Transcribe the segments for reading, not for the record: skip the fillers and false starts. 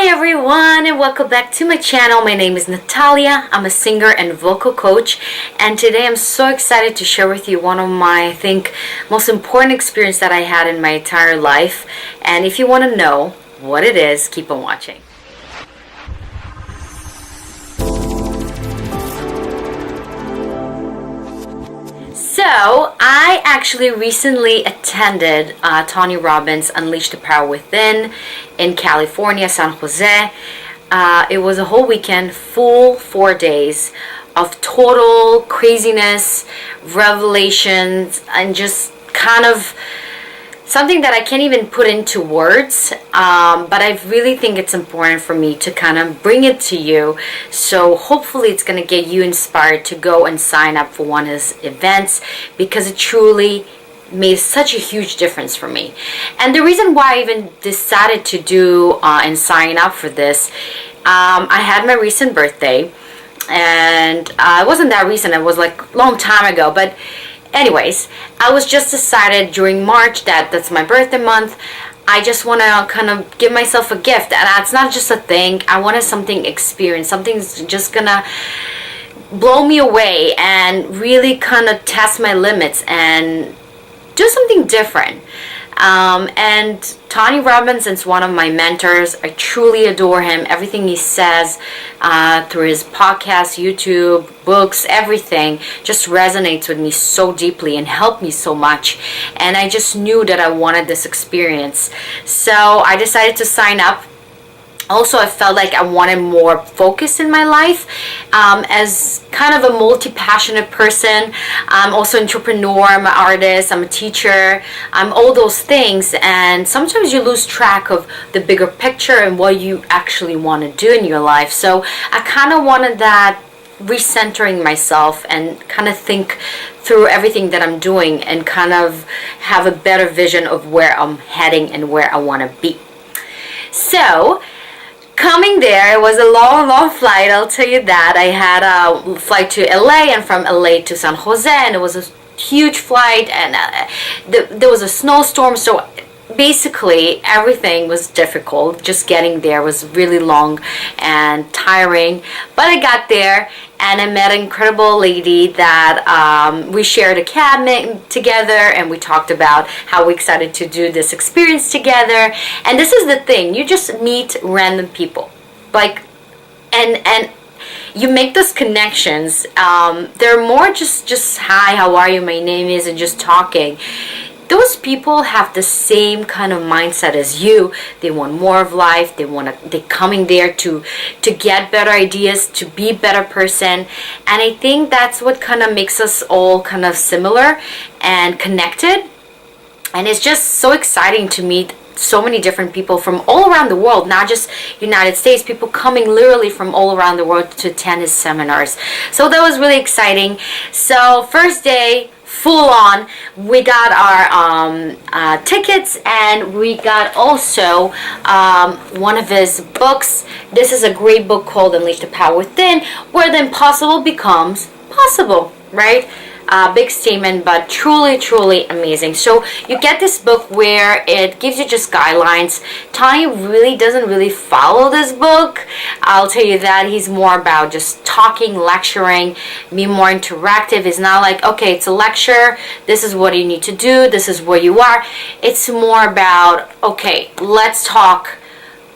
everyone, and welcome back to my channel. My name is Natalia. I'm a singer and vocal coach, and today I'm so excited to share with you one of my, I think, most important experience that I had in my entire life. And if you want to know what it is, keep on watching. So, I actually recently attended Tony Robbins' Unleash the Power Within in California, San Jose. It was a whole weekend, full 4 days of total craziness, revelations, and just kind of something that I can't even put into words, but I really think it's important for me to kind of bring it to you. So hopefully it's going to get you inspired to go and sign up for one of his events, because it truly made such a huge difference for me. And the reason why I even decided to do and sign up for this, I had my recent birthday, and it wasn't that recent, it was like a long time ago, but anyways, I was just decided during March that that's my birthday month. I just want to kind of give myself a gift, and it's not just a thing. I wanted something experience, something's just gonna blow me away and really kind of test my limits and do something different. And Tony Robbins is one of my mentors. I truly adore him. Everything he says through his podcast, YouTube, books, everything just resonates with me so deeply and helped me so much. And I just knew that I wanted this experience. So I decided to sign up. Also, I felt like I wanted more focus in my life. As kind of a multi-passionate person, I'm also an entrepreneur, I'm an artist, I'm a teacher, I'm all those things. And sometimes you lose track of the bigger picture and what you actually want to do in your life. So I kind of wanted that recentering myself and kind of think through everything that I'm doing and kind of have a better vision of where I'm heading and where I want to be. So coming there, it was a long flight, I'll tell you that. I had a flight to LA and from LA to San Jose, and it was a huge flight, and there was a snowstorm, so basically everything was difficult. Just getting there was really long and tiring, but I got there and I met an incredible lady that we shared a cabinet together, and we talked about how we're excited to do this experience together. And this is the thing, you just meet random people, like, and you make those connections. They're more just hi, how are you, my name is, and just talking. Those people have the same kind of mindset as you. They want more of life. They're coming there to get better ideas, to be a better person. And I think that's what kind of makes us all kind of similar and connected. And it's just so exciting to meet so many different people from all around the world, not just United States, people coming literally from all around the world to attend his seminars. So that was really exciting. So first day, full on, we got our tickets, and we got also one of his books. This is a great book called Unleash the Power Within, where the impossible becomes possible, right? Big statement, but truly amazing. So you get this book where it gives you just guidelines. Tony really doesn't really follow this book, I'll tell you that. He's more about just talking, lecturing, being more interactive. It's not like, okay, it's a lecture, this is what you need to do, this is where you are. It's more about, okay, let's talk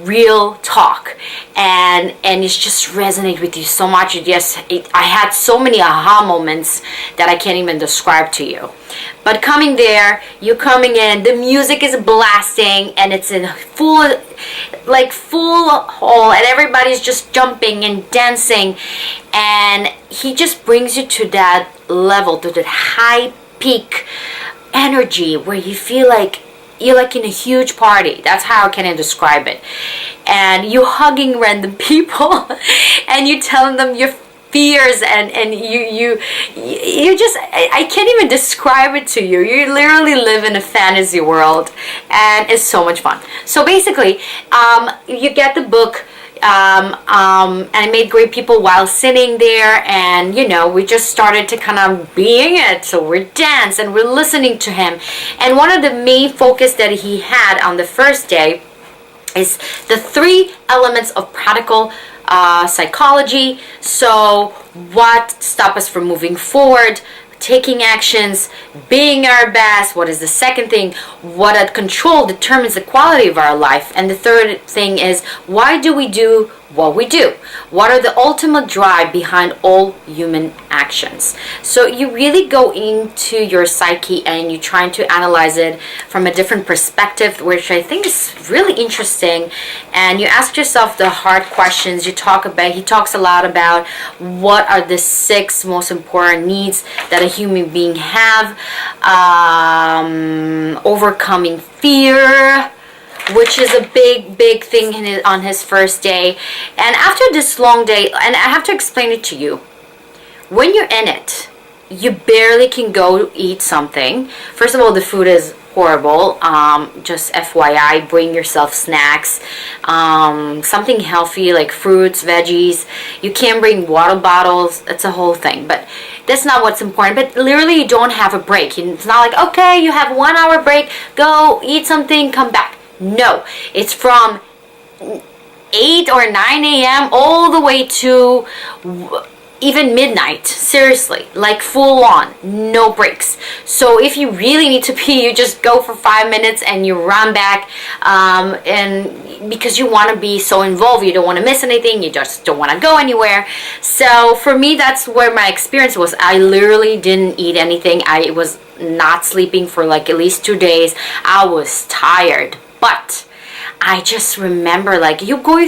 real talk, and it's just resonate with you so much. I had so many aha moments that I can't even describe to you. But coming there, you're coming in, the music is blasting, and it's in full hall, and everybody's just jumping and dancing, and he just brings you to that level, to that high peak energy where you feel like you're like in a huge party. That's how can I describe it. And you're hugging random people and you're telling them your fears, and you just, I can't even describe it to you. You literally live in a fantasy world, and it's so much fun. So basically, you get the book. And I made great people while sitting there, and we just started to kind of being it. So we're dancing and we're listening to him, and one of the main focus that he had on the first day is the 3 elements of practical psychology. So what stops us from moving forward, taking actions, being our best? What is the second thing? What control determines the quality of our life? And the third thing is, why do we do what we do? What are the ultimate drive behind all human actions? So you really go into your psyche and you're trying to analyze it from a different perspective, which I think is really interesting. And you ask yourself the hard questions. He talks a lot about what are the 6 most important needs that a human being have. Overcoming fear, which is a big thing on his first day. And after this long day, and I have to explain it to you, when you're in it, you barely can go eat something. First of all, the food is horrible. Just FYI, bring yourself snacks, something healthy like fruits, veggies. You can bring water bottles. It's a whole thing, but that's not what's important. But literally, you don't have a break. It's not like, okay, you have 1 hour break, go eat something, come back. No, it's from 8 or 9 a.m. all the way to even midnight. Seriously, like full on, no breaks. So if you really need to pee, you just go for 5 minutes and you run back, and because you want to be so involved, you don't want to miss anything, you just don't want to go anywhere. So for me, that's where my experience was. I literally didn't eat anything. I was not sleeping for like at least 2 days. I was tired. But I just remember, like, you go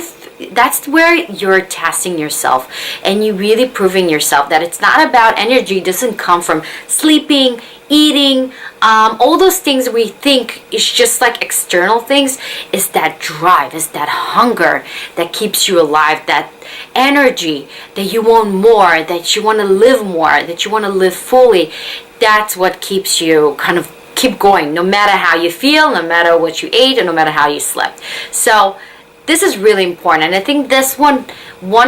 that's where you're testing yourself and you really proving yourself that it's not about energy. It doesn't come from sleeping, eating, all those things we think is just like external things. Is that drive, is that hunger that keeps you alive, that energy that you want more, that you want to live more, that you want to live fully. That's what keeps you kind of keep going, no matter how you feel, no matter what you ate, and no matter how you slept. So this is really important, and I think this one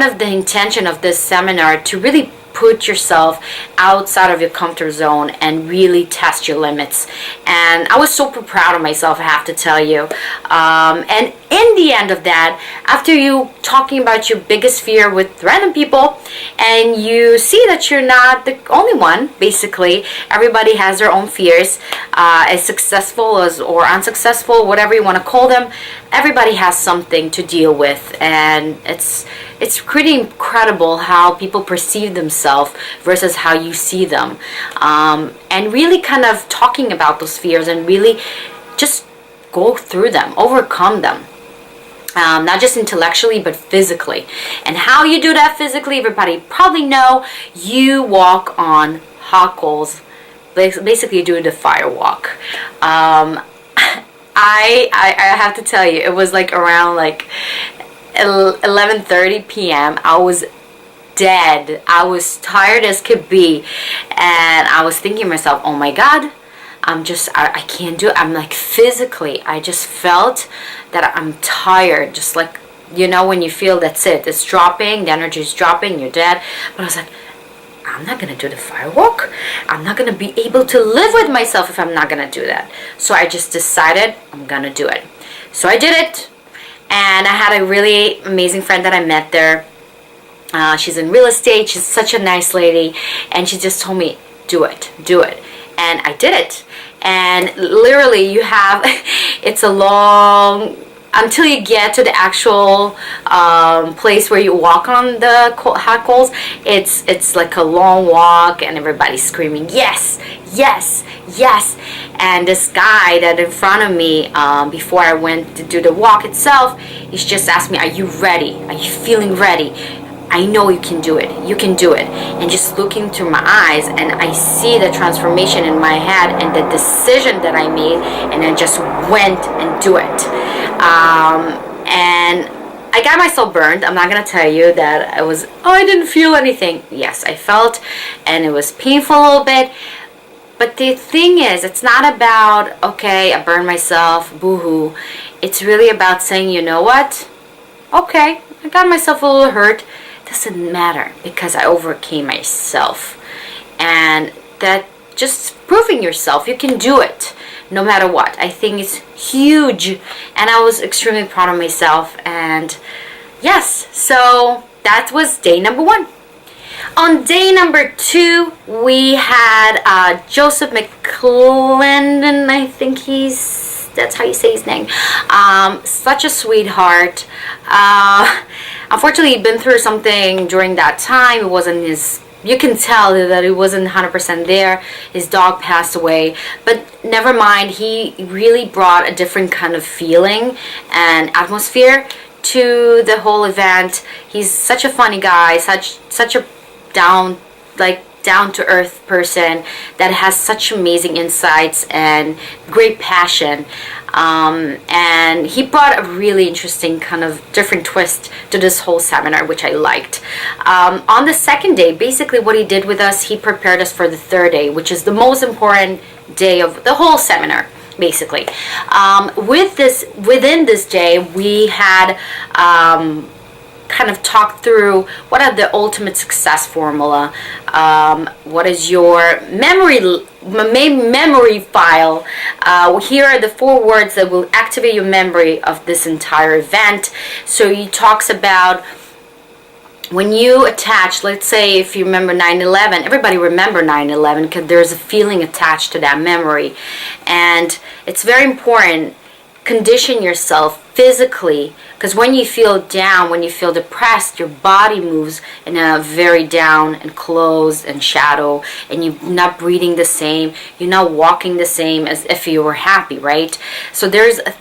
of the intention of this seminar to really put yourself outside of your comfort zone and really test your limits. And I was super proud of myself, I have to tell you. And in the end of that, after you talking about your biggest fear with random people, and you see that you're not the only one, basically, everybody has their own fears, as successful as or unsuccessful, whatever you want to call them, everybody has something to deal with. And it's pretty incredible how people perceive themselves versus how you see them, and really kind of talking about those fears and really just go through them, overcome them, not just intellectually but physically. And how you do that physically, everybody probably know, you walk on hot coals, basically you do the fire walk. I have to tell you, it was like around like 11:30 p.m. I was dead. I was tired as could be, and I was thinking to myself, oh my God, I can't do it. I'm like, physically, I just felt that I'm tired, just like, you know, when you feel that's it's dropping, the energy is dropping, you're dead. But I was like, I'm not gonna do the firewalk. I'm not gonna be able to live with myself if I'm not gonna do that. So I just decided I'm gonna do it. So I did it, and I had a really amazing friend that I met there. She's in real estate. She's such a nice lady, and she just told me, do it, and I did it. And literally, you have it's a long, until you get to the actual place where you walk on the hot coals, it's like a long walk, and everybody's screaming, yes, yes, yes. And this guy that in front of me, before I went to do the walk itself, he's just asked me, are you ready? Are you feeling ready? I know you can do it. You can do it. And just looking through my eyes, and I see the transformation in my head and the decision that I made, and I just went and do it. And I got myself burned. I'm not going to tell you that I didn't feel anything. Yes, I felt, and it was painful a little bit. But the thing is, it's not about, okay, I burned myself, boo-hoo. It's really about saying, you know what? Okay, I got myself a little hurt. Doesn't matter, because I overcame myself. And that just proving yourself, you can do it. no matter what. I think it's huge, and I was extremely proud of myself. And yes, so that was day number 1. On day number 2, we had Joseph McClendon. I think that's how you say his name. Such a sweetheart. Unfortunately, he'd been through something during that time. It wasn't his, you can tell that it wasn't 100% there. His dog passed away, but never mind. He really brought a different kind of feeling and atmosphere to the whole event. He's such a funny guy, such a down to earth person that has such amazing insights and great passion, and he brought a really interesting kind of different twist to this whole seminar, which I liked. On the second day, basically what he did with us, he prepared us for the third day, which is the most important day of the whole seminar. Basically, within this day, we had kind of talk through what are the ultimate success formula, what is your memory file, here are the 4 words that will activate your memory of this entire event. So he talks about when you attach, let's say if you remember 9/11, everybody remember 9/11 because there's a feeling attached to that memory, and it's very important. Condition yourself physically, because when you feel down, when you feel depressed, your body moves in a very down and closed and shadow, and you're not breathing the same, you're not walking the same as if you were happy, right? So there's a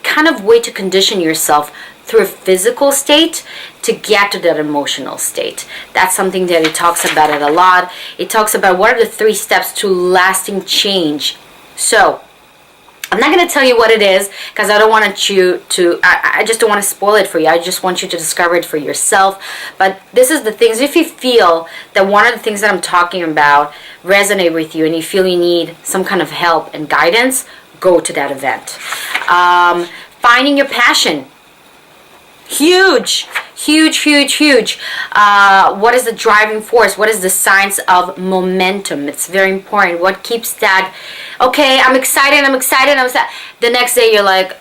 kind of way to condition yourself through a physical state to get to that emotional state. That's something that he talks about it a lot. He talks about what are the 3 steps to lasting change. So I'm not going to tell you what it is because I don't want you to, I just don't want to spoil it for you. I just want you to discover it for yourself. But this is the things, if you feel that one of the things that I'm talking about resonate with you and you feel you need some kind of help and guidance, go to that event. Finding your passion. Huge. What is the driving force? What is the science of momentum? It's very important. What keeps that? Okay, I'm excited. The next day you're like,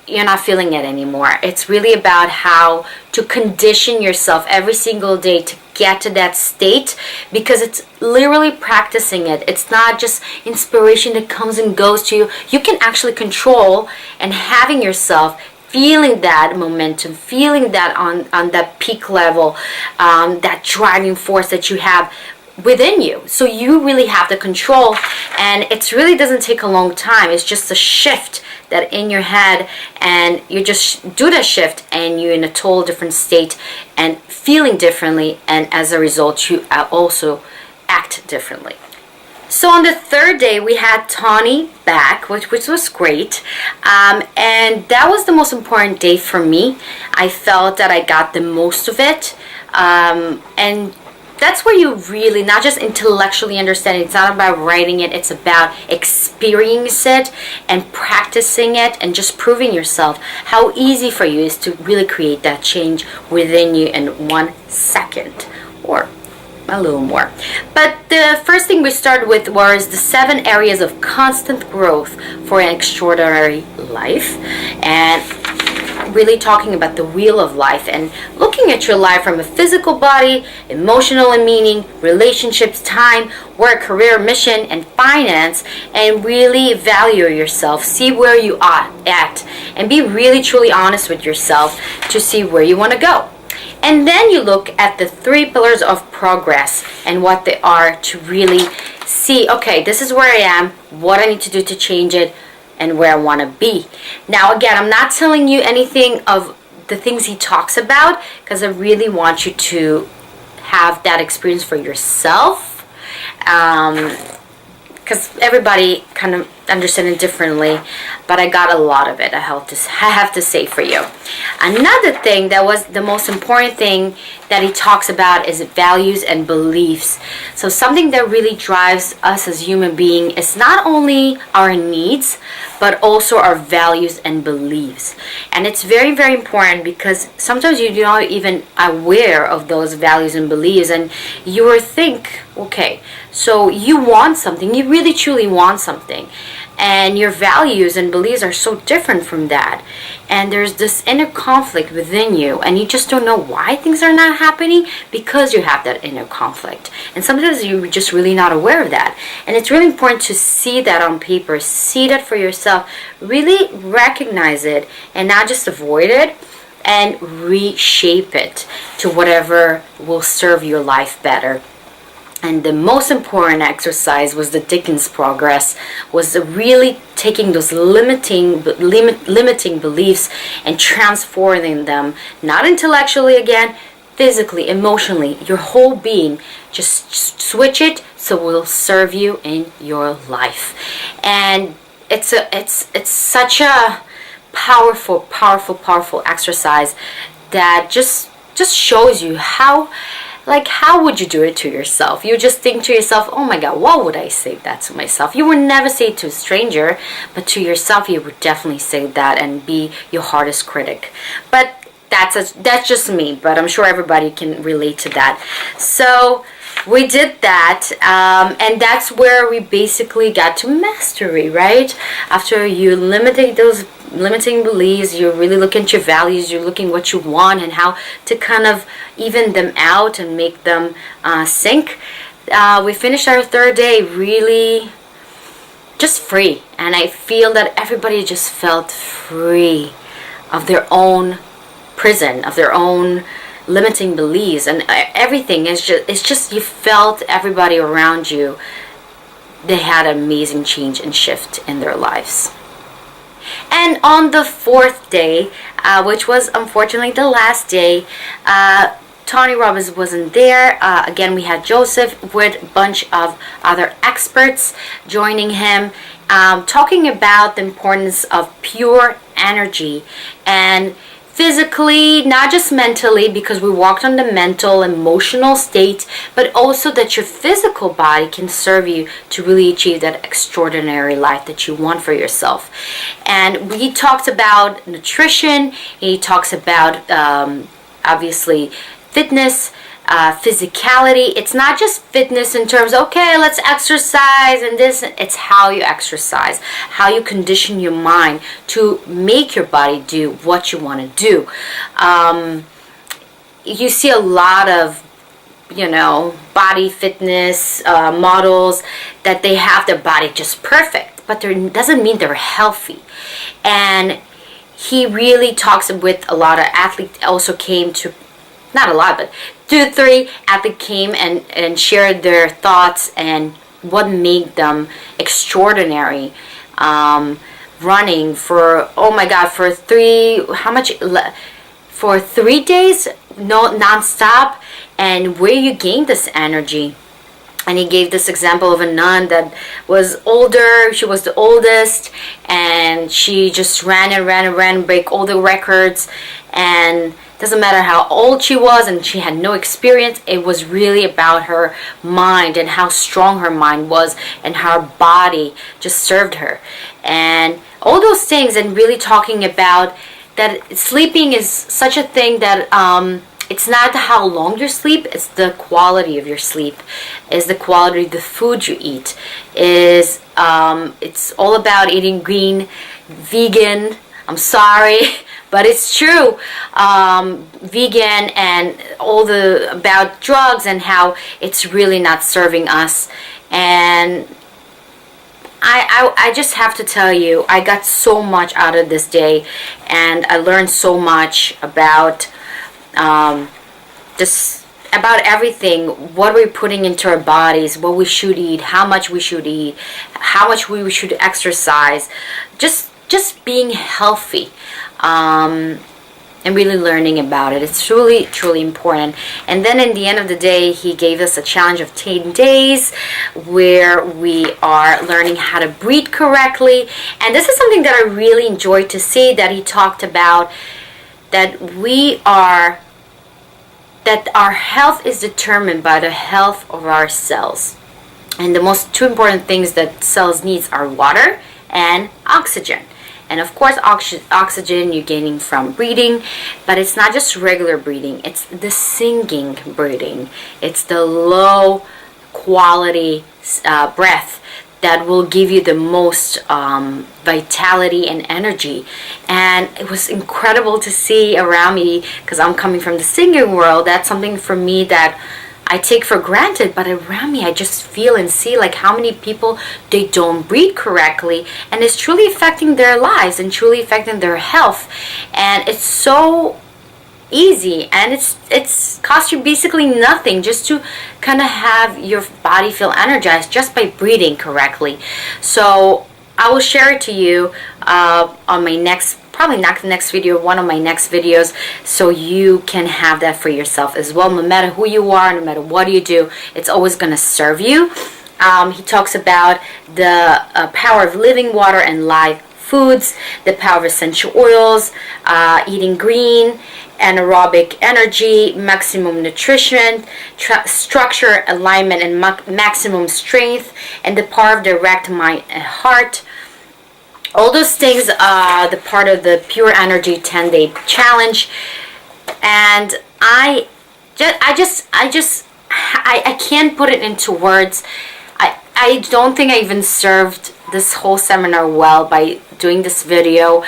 you're not feeling it anymore. It's really about how to condition yourself every single day to get to that state, because it's literally practicing it. It's not just inspiration that comes and goes to you. You can actually control and having yourself feeling that momentum, feeling that on that peak level, that driving force that you have within you. So you really have the control, and it really doesn't take a long time. It's just a shift that in your head, and you just do the shift and you're in a total different state and feeling differently, and as a result you also act differently. So on the third day, we had Tony back, which was great. And that was the most important day for me. I felt that I got the most of it. And that's where you really, not just intellectually understand it. It's not about writing it. It's about experiencing it and practicing it and just proving yourself how easy for you is to really create that change within you in 1 second or a little more. But the first thing we started with was the 7 areas of constant growth for an extraordinary life, and really talking about the wheel of life and looking at your life from a physical body, emotional and meaning, relationships, time, work, career, mission, and finance, and really value yourself. See where you are at and be really truly honest with yourself to see where you want to go. And then you look at the 3 pillars of progress and what they are to really see, okay, this is where I am, what I need to do to change it, and where I want to be. Now, again, I'm not telling you anything of the things he talks about because I really want you to have that experience for yourself. Because everybody kind of understand it differently, but I got a lot of it, I have to say for you. Another thing that was the most important thing that he talks about is values and beliefs. So something that really drives us as human beings is not only our needs, but also our values and beliefs. And it's very, very important because sometimes you're not even aware of those values and beliefs, and you will think, okay, so you want something, you really truly want something. and your values and beliefs are so different from that, and there's this inner conflict within you, and you just don't know why things are not happening, because you have that inner conflict, and sometimes you're just really not aware of that. And it's really important to see that on paper, see that for yourself, really recognize it, and not just avoid it, and reshape it to whatever will serve your life better. And the most important exercise was the Dickens progress, was really taking those limiting beliefs and transforming them, not intellectually again, physically, emotionally, your whole being. Just switch it so it will serve you in your life. And it's such a powerful exercise that just shows you how would you do it to yourself? You just think to yourself, oh my God, what would I say that to myself? You would never say it to a stranger, but to yourself you would definitely say that and be your hardest critic. But that's just me, but I'm sure everybody can relate to that. So we did that, and that's where we basically got to mastery, right? After you eliminate those limiting beliefs, you really look at your values, you're looking what you want and how to kind of even them out and make them sync. We finished our third day really just free, and I feel that everybody just felt free of their own prison, of their own limiting beliefs, and everything is just you felt everybody around you, they had an amazing change and shift in their lives. And on the fourth day, which was unfortunately the last day, Tony Robbins wasn't there. Again, we had Joseph with a bunch of other experts joining him, talking about the importance of pure energy, and physically, not just mentally, because we walked on the mental, emotional state, but also that your physical body can serve you to really achieve that extraordinary life that you want for yourself. And we talked about nutrition, he talks about obviously fitness, physicality. It's not just fitness in terms of, okay, let's exercise and this. It's how you exercise, how you condition your mind to make your body do what you want to do. You see a lot of body fitness models that they have their body just perfect, but it doesn't mean they're healthy. And he really talks with a lot of athletes. Also came to, not a lot, but 2 to 3 athletes came and shared their thoughts and what made them extraordinary. Running for, oh my God, for 3 days, non-stop, and where you gain this energy. And he gave this example of a nun that was older. She was the oldest, and she just ran, break all the records. And doesn't matter how old she was, and she had no experience. It was really about her mind and how strong her mind was, and how her body just served her, and all those things. And really talking about that sleeping is such a thing that it's not how long you sleep, it's the quality of your sleep, is the quality of the food you eat, is it's all about eating green, vegan. I'm sorry, but it's true. Vegan, and all about drugs and how it's really not serving us. And I just have to tell you, I got so much out of this day, and I learned so much about just about everything, what we're putting into our bodies, what we should eat, how much we should eat, how much we should exercise, just being healthy, and really learning about it. It's truly important. And then in the end of the day, he gave us a challenge of 10 days where we are learning how to breathe correctly. And this is something that I really enjoyed to see, that he talked about, that our health is determined by the health of our cells. And the most 2 important things that cells needs are water and oxygen. And of course, oxygen you're gaining from breathing, but it's not just regular breathing, it's the singing breathing. It's the low quality breath that will give you the most vitality and energy. And it was incredible to see around me, because I'm coming from the singing world. That's something for me that I take for granted, but around me I just feel and see like how many people, they don't breathe correctly, and it's truly affecting their lives and truly affecting their health. And it's so easy, and it's cost you basically nothing just to kind of have your body feel energized just by breathing correctly. So I will share it to you on my next, probably not the next video, one of my next videos, so you can have that for yourself as well. No matter who you are, no matter what you do, it's always going to serve you. He talks about the power of living water and live foods, the power of essential oils, eating green, anaerobic energy, maximum nutrition, structure, alignment, and maximum strength, and the power of direct mind and heart. All those things are the part of the Pure Energy 10-day challenge. And I can't put it into words. I don't think I even served this whole seminar well by doing this video.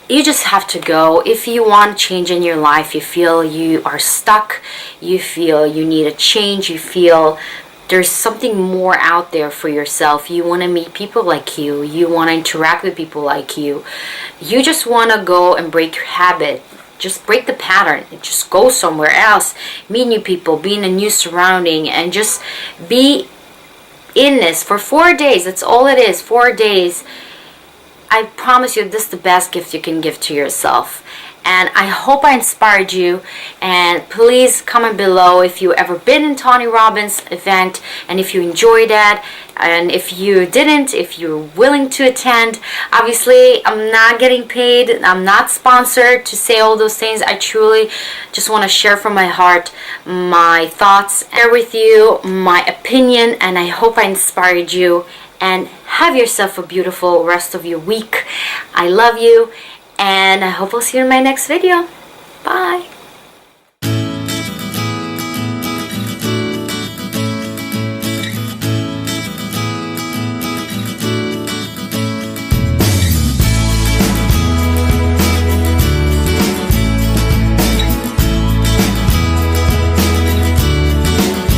You just have to go. If you want change in your life, you feel you are stuck, you feel you need a change, you feel there's something more out there for yourself, you want to meet people like you want to interact with people like you just want to go and break your habit, just break the pattern, just go somewhere else, meet new people, be in a new surrounding, and just be in this for 4 days. That's all it is, 4 days. I promise you, this is the best gift you can give to yourself. And I hope I inspired you. And please comment below if you ever been in Tony Robbins event, and if you enjoyed that, and if you didn't, if you're willing to attend. Obviously, I'm not getting paid, I'm not sponsored to say all those things. I truly just want to share from my heart my thoughts, share with you my opinion, and I hope I inspired you. And have yourself a beautiful rest of your week. I love you, and I hope I'll see you in my next video. Bye.